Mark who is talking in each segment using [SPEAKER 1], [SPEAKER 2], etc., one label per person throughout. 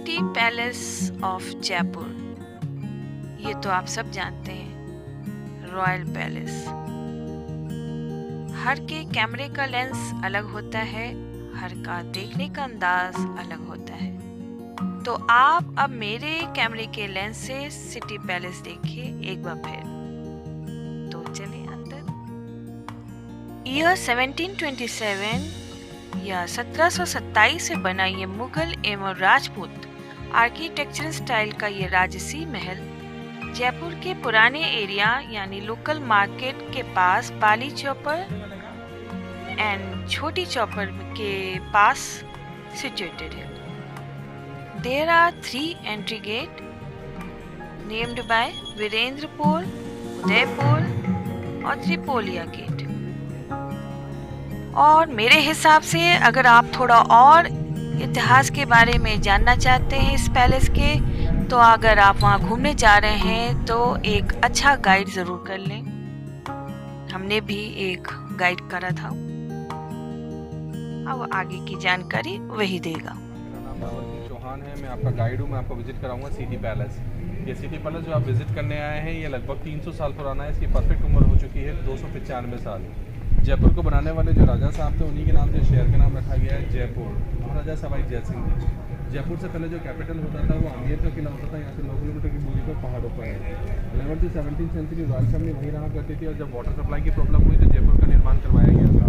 [SPEAKER 1] City palace of Jaipur, ये तो आप सब जानते हैं, रॉयल पैलेस। हर के कैमरे का लेंस अलग होता है, हर का देखने का अंदाज अलग होता है। तो आप अब मेरे कैमरे के लेंस से सिटी पैलेस देखिए एक बार फिर। तो चलिए अंदर। ईयर 1727 या 1727 से बना ये मुगल एवं राजपूत आर्किटेक्चरल स्टाइल का ये राजसी महल जयपुर के पुराने एरिया यानी लोकल मार्केट के पास बाली चौपर एंड छोटी चौपर के पास सिचुएटेड है। There are 3 entry gate named by Virendra Pol, Udaipol और त्रिपोलिया गेट। और मेरे हिसाब से अगर आप थोड़ा और इतिहास के बारे में जानना चाहते हैं इस पैलेस के, तो अगर आप वहाँ घूमने जा रहे हैं तो एक अच्छा गाइड ज़रूर कर लें। हमने भी एक गाइड करा था, अब आगे की जानकारी वही देगा।
[SPEAKER 2] चौहान है, मैं आपका गाइड हूँ। मैं आपको विजिट कराऊंगा सिटी पैलेस। ये सिटी पैलेस जो आप विजिट करने आए हैं ये लगभग 300 साल पुराना है। इसकी परफेक्ट उम्र हो चुकी है 295 साल। जयपुर को बनाने वाले जो राजा साहब थे उन्हीं के नाम से शहर का नाम रखा गया है जयपुर। महाराजा सवाई जय सिंह जी। जयपुर से पहले जो कैपिटल होता था वो अमेर का किला होता था। यहाँ से 9 किलोमीटर की दूरी पर पहाड़ों पर है। 11th से 17th सेंचुरी रॉयल फैमिली वहीं रहा करती थी और जब वाटर सप्लाई की प्रॉब्लम हुई तो जयपुर का निर्माण करवाया गया था।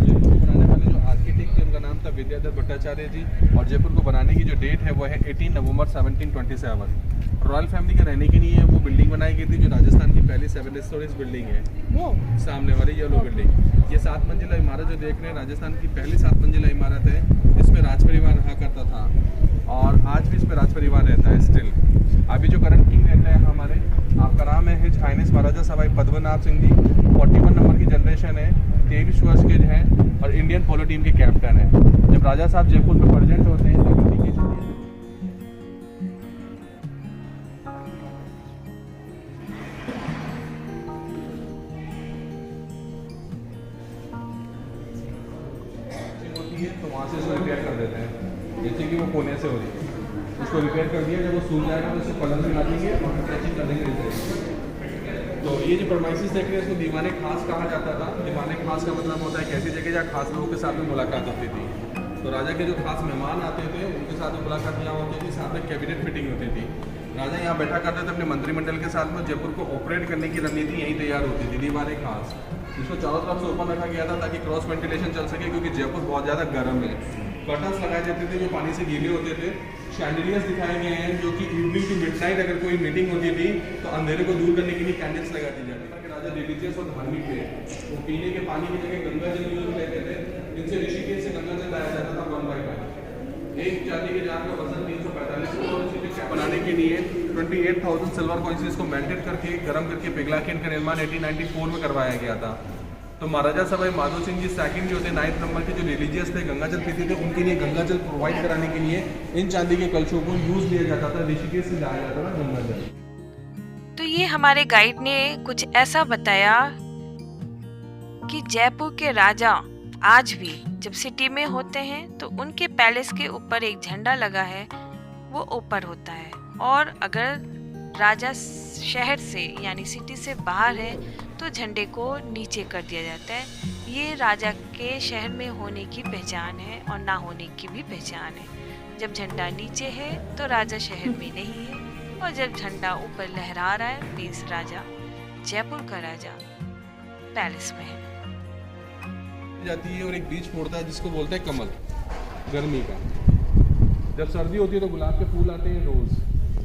[SPEAKER 2] जयपुर को बनाने वाले जो आर्किटेक्ट थे उनका नाम था विद्याधर भट्टाचार्य जी और जयपुर को बनाने की जो डेट है वो है 18 नवंबर 1727। रॉयल फैमिली के रहने के लिए वो बिल्डिंग बनाई गई थी जो राजस्थान की पहली 7 स्टोरेज बिल्डिंग है। वो सामने वाली येलो बिल्डिंग, ये 7 मंजिला इमारत जो देख रहे हैं राजस्थान की पहली 7 मंजिला इमारत है। इसमें राज परिवार रहा करता था और आज भी इसमें राज परिवार रहता है स्टिल। अभी जो करंट किंग रहते हैं हमारे, आपका नाम है हिज हाइनेस महाराजा सवाई पद्मनाभ सिंह जी। 41 नंबर की जनरेशन है, 23 वर्ष के हैं और इंडियन पोलो टीम के कैप्टन है। जब राजा साहब जयपुर में प्रेजेंट होते हैं तो तो वहाँ से इसको रिपेयर कर देते हैं। जैसे कि वो कोने से हो रही है, उसको रिपेयर कर दिया। जब वो सूख जाएगा तो इसको कलर में ला देंगे और टचिंग कर देंगे। तो ये जो परमाइसिस देख रहे हैं इसको दीवाने खास कहा जाता था। दीवाने खास का मतलब होता है कि ऐसी जगह जहाँ खास लोगों के साथ में मुलाकात होती थी। तो राजा के जो खास मेहमान आते थे उनके साथ में मुलाकात यहाँ होती थी, साथ में कैबिनेट मीटिंग होती थी। राजा यहाँ बैठा करते थे अपने मंत्रिमंडल के साथ में। जयपुर को ऑपरेट करने की रणनीति यहीं तैयार होती थी। दीवाने खास इसको चारों तरफ से ओपन रखा गया था ताकि क्रॉस वेंटिलेशन चल सके, क्योंकि जयपुर बहुत ज़्यादा गर्म है। कर्टन्स लगाए जाते थे जो पानी से गीले होते थे। शैंडिलियर्स दिखाए गए हैं जो कि इवनिंग टू मिडनाइट अगर कोई मीटिंग होती थी तो अंधेरे को दूर करने के लिए कैंडल्स लगा दी जाती थी। राजा रिलीजियस और धार्मिक थे, वो पीने के पानी की जगह गंगा जल यूज करते थे, जिनसे ऋषिकेश से गंगा जल लाया जाता था 1 by 1। एक चांदी के जार का वजन 345 किलो बनाने के लिए 28,000 सिल्वर कॉइंस इसको मेल्टेड करके गर्म करके पिघला के इनका निर्माण 1894 में करवाया गया था। तो महाराजा सवाई माधो सिंह जी सेकंड जो थे 9th नंबर के जो रिलीजियस थे गंगा जल पीते थे, उनके लिए गंगा जल प्रोवाइड कराने के लिए इन चांदी के कलशों को यूज लिया जाता था। ऋषिकेश से लाया जाता था गंगा जल।
[SPEAKER 1] तो ये हमारे गाइड ने कुछ ऐसा बताया कि जयपुर के राजा आज भी जब सिटी में होते हैं तो उनके पैलेस के ऊपर एक झंडा लगा है, वो ऊपर होता है। और अगर राजा शहर से यानी सिटी से बाहर है तो झंडे को नीचे कर दिया जाता है। ये राजा के शहर में होने की पहचान है और ना होने की भी पहचान है। जब झंडा नीचे है तो राजा शहर में नहीं है, और जब झंडा ऊपर लहरा रहा है मीन्स राजा, जयपुर का राजा पैलेस में है
[SPEAKER 2] जाती है। और एक बीज फोड़ता है जिसको बोलते हैं कमल, गर्मी का। जब सर्दी होती है तो गुलाब के फूल आते हैं रोज।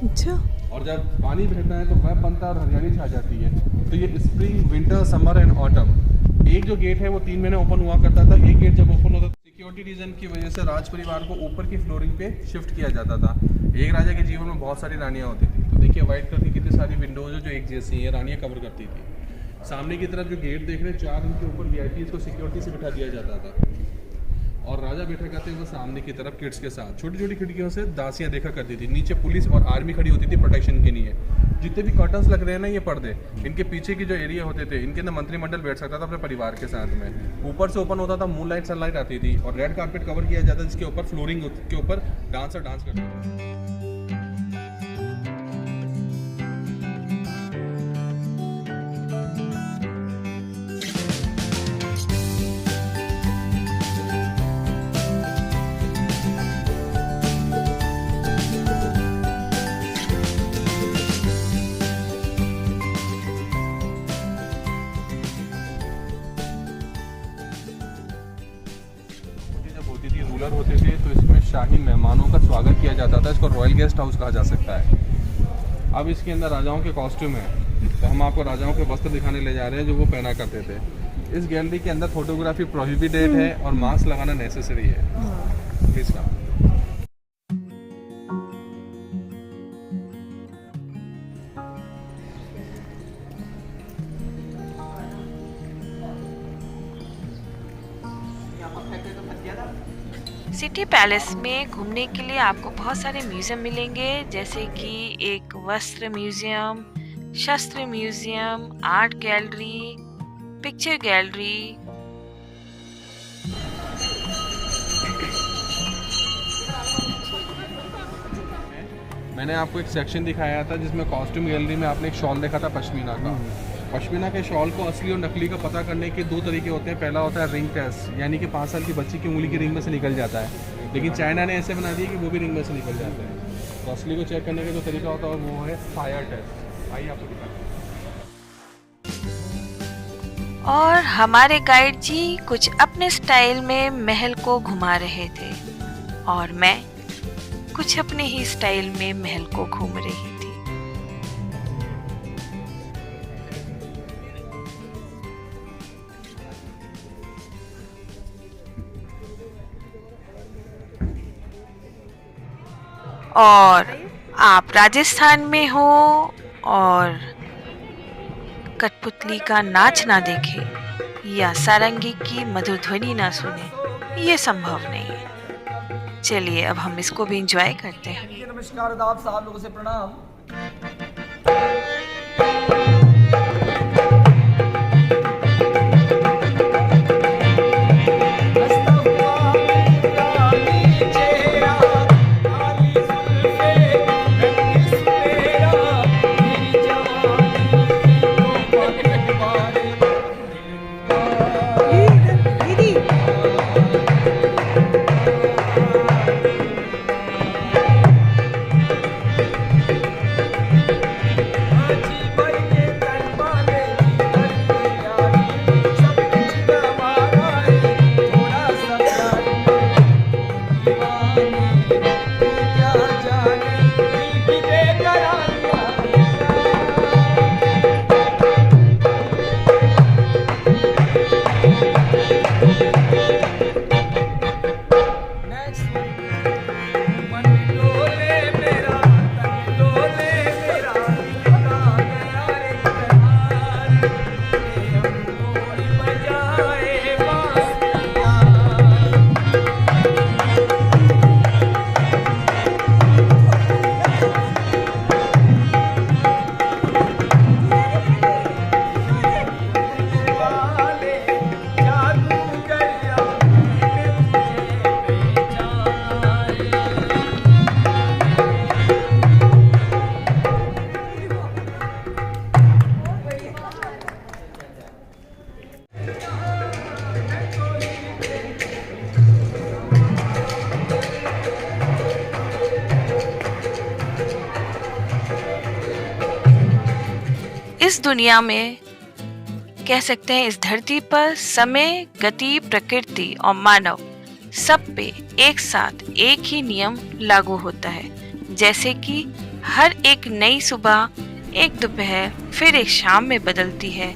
[SPEAKER 1] अच्छा।
[SPEAKER 2] और जब पानी बहता है तो वेब बनता है और हरियाली छा जाती है। तो ये spring, winter, summer and autumn. एक जो गेट है वो 3 महीने ओपन हुआ करता था। एक गेट जब ओपन होता था सिक्योरिटी रीजन की वजह से राज परिवार को ऊपर की फ्लोरिंग पे शिफ्ट किया जाता था। एक राजा के जीवन में बहुत सारी रानियाँ होती थी। तो देखिए व्हाइट कलर की कितनी सारी विंडोज है जो एक जैसी है, रानियाँ कवर करती थी। सामने की तरफ जो गेट देख रहे हैं 4 इनके ऊपर VIPs को सिक्योरिटी से बिठा दिया जाता था। और राजा बैठा करते वो सामने की तरफ किड्स के साथ। छोटी छोटी खिड़कियों से दासियां देखा करती थी। नीचे पुलिस और आर्मी खड़ी होती थी प्रोटेक्शन के लिए। जितने भी कर्टन्स लग रहे हैं ना, ये पर्दे, इनके पीछे की जो एरिया होते थे, इनके अंदर मंत्रिमंडल बैठ सकता था अपने परिवार के साथ में। ऊपर से ओपन होता था, मूनलाइट सनलाइट आती थी और रेड कारपेट कवर किया जाता जिसके ऊपर फ्लोरिंग के ऊपर डांसर डांस करते थे। रूलर होते थे तो इसमें शाही मेहमानों का स्वागत किया जाता था। इसको रॉयल गेस्ट हाउस कहा जा सकता है। अब इसके अंदर राजाओं के कॉस्ट्यूम है, तो हम आपको राजाओं के वस्त्र दिखाने ले जा रहे हैं जो वो पहना करते थे। इस गैलरी के अंदर फोटोग्राफी प्रोहिबिटेड है और मास्क लगाना नेसेसरी है। Please come.
[SPEAKER 1] सिटी पैलेस में घूमने के लिए आपको बहुत सारे म्यूज़ियम मिलेंगे, जैसे कि एक वस्त्र म्यूज़ियम, शस्त्र museum, art gallery, picture gallery.
[SPEAKER 2] मैंने आपको एक सेक्शन दिखाया था जिसमें कॉस्ट्यूम गैलरी में आपने एक शॉल देखा था पश्मीना का। पश्मीना के शॉल को असली और नकली का पता करने के दो तरीके होते हैं। पहला होता है रिंग टेस्ट, यानी कि 5 साल की बच्ची की उंगली की रिंग में से निकल जाता है, लेकिन चाइना ने ऐसे बना दिया कि वो भी रिंग में से निकल जाता है। तो असली को चेक करने का जो तरीका होता है वो है फायर टेस्ट। आइए आपको दिखाते हैं।
[SPEAKER 1] और हमारे गाइड जी कुछ अपने स्टाइल में महल को घुमा रहे थे और मैं कुछ अपने ही स्टाइल में महल को घूम रही थी। और आप राजस्थान में हो और कठपुतली का नाच ना देखे या सारंगी की मधुर ध्वनि ना सुने, ये संभव नहीं है। चलिए अब हम इसको भी एंजॉय करते हैं।
[SPEAKER 3] नमस्कार, आदाब, साहब लोगों से प्रणाम।
[SPEAKER 1] इस दुनिया में कह सकते हैं, इस धरती पर समय, गति, प्रकृति और मानव सब पे एक साथ एक ही नियम लागू होता है। जैसे कि हर एक नई सुबह एक दोपहर फिर एक शाम में बदलती है,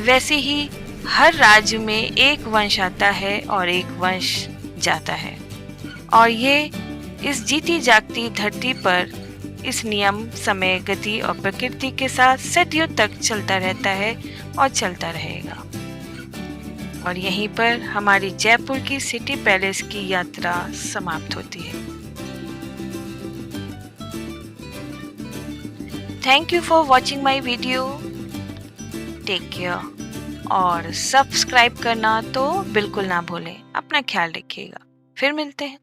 [SPEAKER 1] वैसे ही हर राज्य में एक वंश आता है और एक वंश जाता है। और ये इस जीती जागती धरती पर इस नियम, समय, गति और प्रकृति के साथ सदियों तक चलता रहता है और चलता रहेगा। और यहीं पर हमारी जयपुर की सिटी पैलेस की यात्रा समाप्त होती है। Thank you for watching my video. Take care और सब्सक्राइब करना तो बिल्कुल ना भूलें। अपना ख्याल रखिएगा। फिर मिलते हैं।